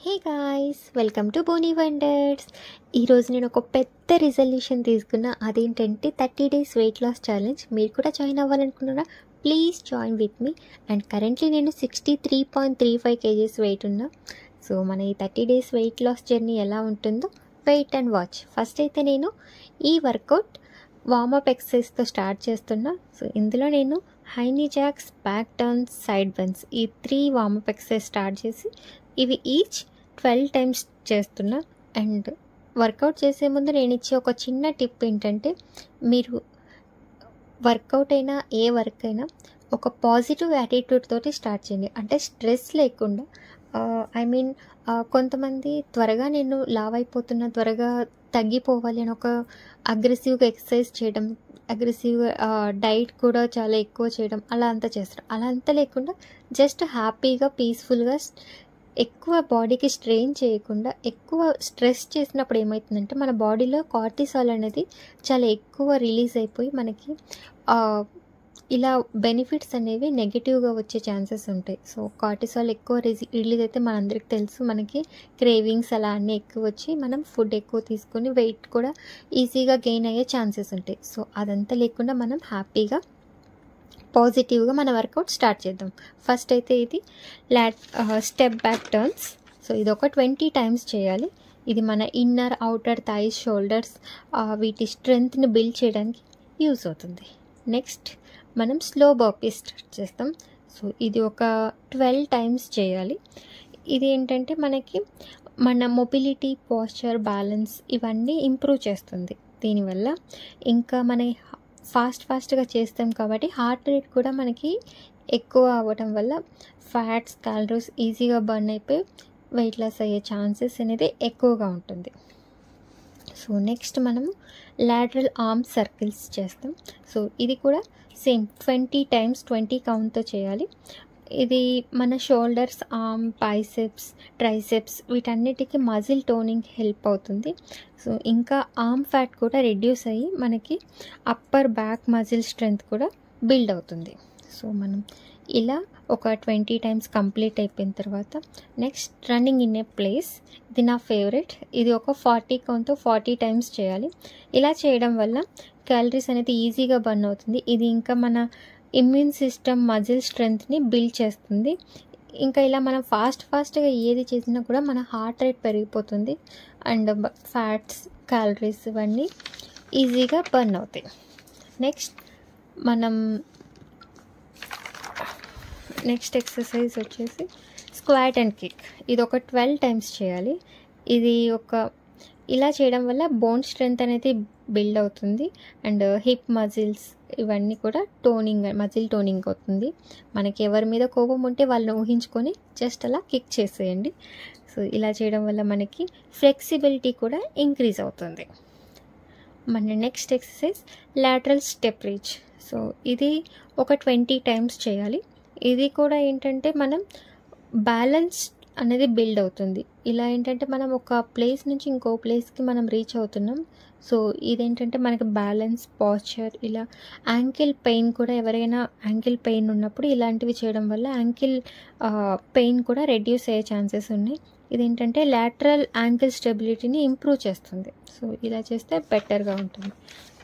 Hey guys, welcome to Bonnie Wonders. ఈరోజు నేను ఒక పెద్ద రిజల్యూషన్ తీసుకున్నా. అదేంటంటే 30 days వెయిట్ లాస్ ఛాలెంజ్. మీరు కూడా జాయిన్ అవ్వాలనుకున్నారా? Please join with me. And currently నేను 63.35 kgs వెయిట్ ఉన్నా. సో మన ఈ 30 days వెయిట్ లాస్ జర్నీ ఎలా ఉంటుందో వెయిట్ అండ్ వాచ్. ఫస్ట్ అయితే నేను ఈ వర్కౌట్ వార్మప్ ఎక్సర్సైజ్తో స్టార్ట్ చేస్తున్నా. సో ఇందులో నేను high knee jacks, back turns, side bends ఈ 3 వార్మప్ ఎక్సర్సైజ్ స్టార్ట్ చేసి ఇవి ఈచ్ 12 times చేస్తున్నా. అండ్ వర్కౌట్ చేసే ముందు నేను ఇచ్చే ఒక చిన్న టిప్ ఏంటంటే, మీరు వర్కౌట్ అయినా ఏ వర్క్ అయినా ఒక పాజిటివ్ యాటిట్యూడ్ తోటి స్టార్ట్ చేయండి. అంటే స్ట్రెస్ లేకుండా. కొంతమంది త్వరగా నేను లావ్ అయిపోతున్నా, త్వరగా తగ్గిపోవాలి అని ఒక అగ్రెసివ్గా ఎక్సర్సైజ్ చేయడం, అగ్రెసివ్గా డైట్ కూడా చాలా ఎక్కువ చేయడం, అలా అంతా చేస్తారు. అలా అంతా లేకుండా జస్ట్ హ్యాపీగా పీస్ఫుల్గా ఎక్కువ బాడీకి స్ట్రెయిన్ చేయకుండా, ఎక్కువ స్ట్రెస్ చేసినప్పుడు ఏమవుతుందంటే మన బాడీలో కార్టిసాల్ అనేది చాలా ఎక్కువ రిలీజ్ అయిపోయి మనకి ఇలా బెనిఫిట్స్ అనేవి నెగిటివ్గా వచ్చే ఛాన్సెస్ ఉంటాయి. సో కార్టిసాల్ ఎక్కువ రిలీజ్ అయితే మనందరికీ తెలుసు, మనకి క్రేవింగ్స్ అలా అన్నీ ఎక్కువ వచ్చి మనం ఫుడ్ ఎక్కువ తీసుకొని వెయిట్ కూడా ఈజీగా గెయిన్ అయ్యే ఛాన్సెస్ ఉంటాయి. సో అదంతా లేకుండా మనం హ్యాపీగా పాజిటివ్గా మన వర్కౌట్ స్టార్ట్ చేద్దాం. ఫస్ట్ అయితే ఇది స్టెప్ బ్యాక్ టర్న్స్. సో ఇది ఒక 20 times చేయాలి. ఇది మన ఇన్నర్, అవుటర్ థైస్, షోల్డర్స్ వీటి స్ట్రెంగ్త్ని బిల్డ్ చేయడానికి యూజ్ అవుతుంది. నెక్స్ట్ మనం స్లో బర్పీ స్టార్ట్ చేస్తాం. సో ఇది ఒక 12 times చేయాలి. ఇది ఏంటంటే మనకి మన మొబిలిటీ, పోస్చర్, బ్యాలెన్స్ ఇవన్నీ ఇంప్రూవ్ చేస్తుంది దీనివల్ల. ఇంకా మన ఫాస్ట్గా చేస్తాం కాబట్టి హార్ట్ రేట్ కూడా మనకి ఎక్కువ అవ్వడం వల్ల ఫ్యాట్స్, క్యాలరీస్ ఈజీగా బర్న్ అయిపోయి వెయిట్ లాస్ అయ్యే ఛాన్సెస్ అనేది ఎక్కువగా ఉంటుంది. సో నెక్స్ట్ మనము లాటరల్ ఆర్మ్ సర్కిల్స్ చేస్తాం. సో ఇది కూడా సేమ్ 20 times 20 కౌంట్తో చేయాలి. ఇది మన షోల్డర్స్, ఆర్మ్, బైసెప్స్, ట్రైసెప్స్ వీటన్నిటికీ మజిల్ టోనింగ్ హెల్ప్ అవుతుంది. సో ఇంకా ఆర్మ్ ఫ్యాట్ కూడా రెడ్యూస్ అయ్యి మనకి అప్పర్ బ్యాక్ మజిల్ స్ట్రెంగ్త్ కూడా బిల్డ్ అవుతుంది. సో మనం ఇలా ఒక 20 times కంప్లీట్ అయిపోయిన తర్వాత next running in a place. ఇది నా ఫేవరెట్. ఇది ఒక 40 కౌంట్తో 40 times చేయాలి. ఇలా చేయడం వల్ల క్యాలరీస్ అనేది ఈజీగా బర్న్ అవుతుంది. ఇది ఇంకా మన ఇమ్యూన్ సిస్టమ్, మజిల్ స్ట్రెంగ్త్ని బిల్డ్ చేస్తుంది. ఇంకా ఇలా మనం ఫాస్ట్గా ఏది చేసినా కూడా మన హార్ట్ రేట్ పెరిగిపోతుంది అండ్ ఫ్యాట్స్, క్యాలరీస్ ఇవన్నీ ఈజీగా బర్న్ అవుతాయి. నెక్స్ట్ ఎక్సర్సైజ్ వచ్చేసి స్క్వాట్ అండ్ కిక్. ఇది ఒక 12 times చేయాలి. ఇది ఇలా చేయడం వల్ల బోన్ స్ట్రెంగ్త్ అనేది బిల్డ్ అవుతుంది అండ్ హిప్ మజిల్స్ ఇవన్నీ కూడా మజిల్ టోనింగ్ అవుతుంది. మనకి ఎవరి మీద కోపం ఉంటే వాళ్ళని ఊహించుకొని జస్ట్ అలా కిక్ చేసేయండి. సో ఇలా చేయడం వల్ల మనకి ఫ్లెక్సిబిలిటీ కూడా ఇంక్రీజ్ అవుతుంది. మన next exercise lateral step reach. So ఇది ఒక 20 times చేయాలి. ఇది కూడా ఏంటంటే మనం బ్యాలెన్స్ అనేది బిల్డ్ అవుతుంది. ఇలా ఏంటంటే మనం ఒక ప్లేస్ నుంచి ఇంకో ప్లేస్కి మనం రీచ్ అవుతున్నాం. సో ఇదేంటంటే మనకి బ్యాలెన్స్, పోస్చర్, ఇలా యాంకిల్ పెయిన్ కూడా, ఎవరైనా యాంకిల్ పెయిన్ ఉన్నప్పుడు ఇలాంటివి చేయడం వల్ల యాంకిల్ పెయిన్ కూడా రెడ్యూస్ అయ్యే ఛాన్సెస్ ఉన్నాయి. ఇదేంటంటే లాటరల్ యాంకిల్ స్టెబిలిటీని ఇంప్రూవ్ చేస్తుంది. సో ఇలా చేస్తే బెటర్గా ఉంటుంది.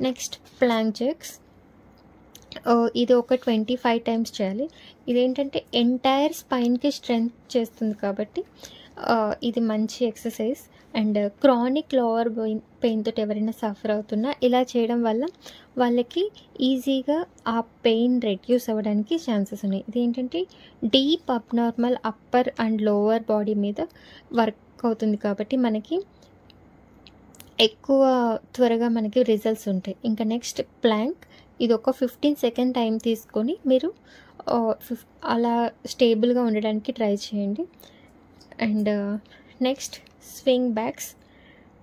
Next Planck జెక్స్. ఇది ఒక 25 times చేయాలి. ఇదేంటంటే ఎంటైర్ స్పైన్కి స్ట్రెంగ్త్ చేస్తుంది కాబట్టి ఇది మంచి exercise. And chronic lower pain తోటి ఎవరైనా సఫర్ అవుతున్నా ఇలా చేయడం వల్ల వాళ్ళకి ఈజీగా ఆ పెయిన్ రెడ్యూస్ అవ్వడానికి ఛాన్సెస్ ఉన్నాయి. ఇదేంటంటే deep abnormal upper and lower body మీద వర్క్ అవుతుంది కాబట్టి మనకి ఎక్కువ త్వరగా మనకి రిజల్ట్స్ ఉంటాయి. ఇంకా నెక్స్ట్ ప్లాంక్. ఇది ఒక 15 seconds టైం తీసుకొని మీరు అలా స్టేబుల్గా ఉండడానికి ట్రై చేయండి. And next swing backs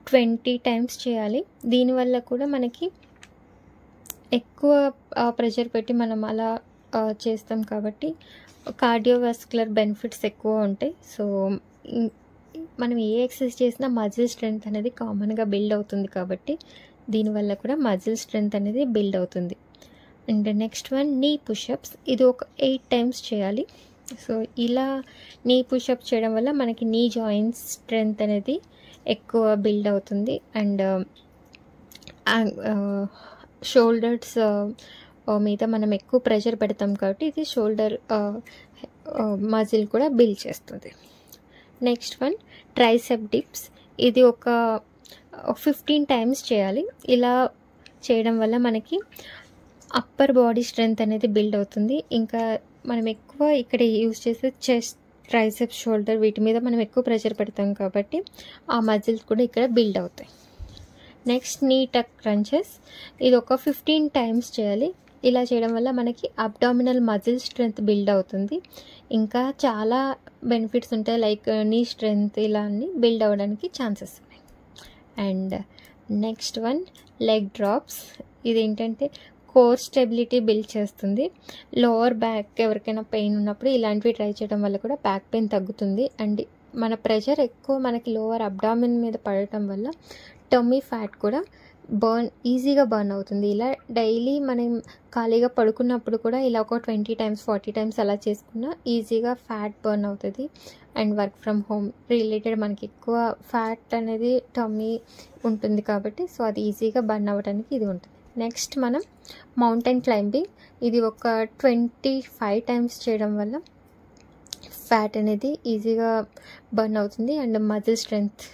20 times చేయాలి. దీనివల్ల కూడా మనకి ఎక్కువ ప్రెషర్ పెట్టి మనం అలా చేస్తాం కాబట్టి కార్డియోవాస్కులర్ బెనిఫిట్స్ ఎక్కువ ఉంటాయి. సో మనం ఏ ఎక్సర్సైజ్ చేసినా మజిల్ స్ట్రెంగ్త్ అనేది కామన్గా బిల్డ్ అవుతుంది కాబట్టి దీనివల్ల కూడా మజిల్ స్ట్రెంగ్త్ అనేది బిల్డ్ అవుతుంది. అండ్ నెక్స్ట్ వన్ నీ పుషప్స్. ఇది ఒక 8 times చేయాలి. సో ఇలా నీ పుషప్ చేయడం వల్ల మనకి నీ జాయింట్స్ స్ట్రెంగ్త్ అనేది ఎక్కువ బిల్డ్ అవుతుంది. అండ్ షోల్డర్స్ మీద మనం ఎక్కువ ప్రెషర్ పెడతాం కాబట్టి ఇది షోల్డర్ మజిల్ కూడా బిల్డ్ చేస్తుంది. Next one tricep dips. ఇది ఒక 15 టైమ్స్ చేయాలి. ఇలా చేయడం వల్ల మనకి అప్పర్ బాడీ స్ట్రెంగ్త్ అనేది బిల్డ్ అవుతుంది. ఇంకా మనం ఎక్కువ ఇక్కడ యూజ్ చేసే చెస్ట్, ట్రైసెప్, షోల్డర్ వీటి మీద మనం ఎక్కువ ప్రెషర్ పెడతాం కాబట్టి ఆ మజిల్స్ కూడా ఇక్కడ బిల్డ్ అవుతాయి. నెక్స్ట్ నీ టక్ క్రంచెస్. ఇది ఒక 15 టైమ్స్ చేయాలి. ఇలా చేయడం వల్ల మనకి అబ్డామినల్ మజిల్ స్ట్రెంగ్త్ బిల్డ్ అవుతుంది. ఇంకా చాలా బెనిఫిట్స్ ఉంటాయి, లైక్ నీ స్ట్రెంగ్త్ ఇలా అన్ని బిల్డ్ అవ్వడానికి ఛాన్సెస్ ఉన్నాయి. And next one leg drops. ఇదేంటంటే కోర్ స్టెబిలిటీ బిల్డ్ చేస్తుంది. లోవర్ బ్యాక్ ఎవరికైనా పెయిన్ ఉన్నప్పుడు ఇలాంటివి ట్రై చేయడం వల్ల కూడా బ్యాక్ పెయిన్ తగ్గుతుంది. అండ్ మన ప్రెషర్ ఎక్కువ మనకి లోవర్ అబ్డామిన్ మీద పడటం వల్ల టమ్మీ ఫ్యాట్ కూడా ఈజీగా బర్న్ అవుతుంది. ఇలా డైలీ మనం ఖాళీగా పడుకున్నప్పుడు కూడా ఇలా ఒక 20 టైమ్స్ 40 టైమ్స్ అలా చేసుకున్నా ఈజీగా ఫ్యాట్ బర్న్ అవుతుంది. And work from home related మనకి ఎక్కువ ఫ్యాట్ అనేది టమ్మీ ఉంటుంది కాబట్టి సో అది ఈజీగా బర్న్ అవ్వడానికి ఇది ఉంటుంది. నెక్స్ట్ మనం మౌంటైన్ క్లైంబింగ్. ఇది ఒక 25 టైమ్స్ చేయడం వల్ల ఫ్యాట్ అనేది ఈజీగా బర్న్ అవుతుంది అండ్ మజిల్ స్ట్రెంగ్త్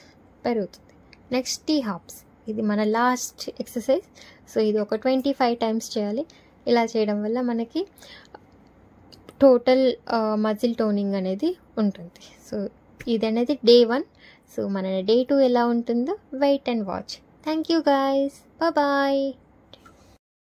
పెరుగుతుంది. Next T hops. ఇది మన లాస్ట్ ఎక్సర్సైజ్. సో ఇది ఒక 25 టైమ్స్ చేయాలి. ఇలా చేయడం వల్ల మనకి టోటల్ మజిల్ టోనింగ్ అనేది ఉంటుంది. సో ఇది అనేది డే 1. సో మన డే 2 ఎలా ఉంటుందో wait and watch. Thank you guys. Bye.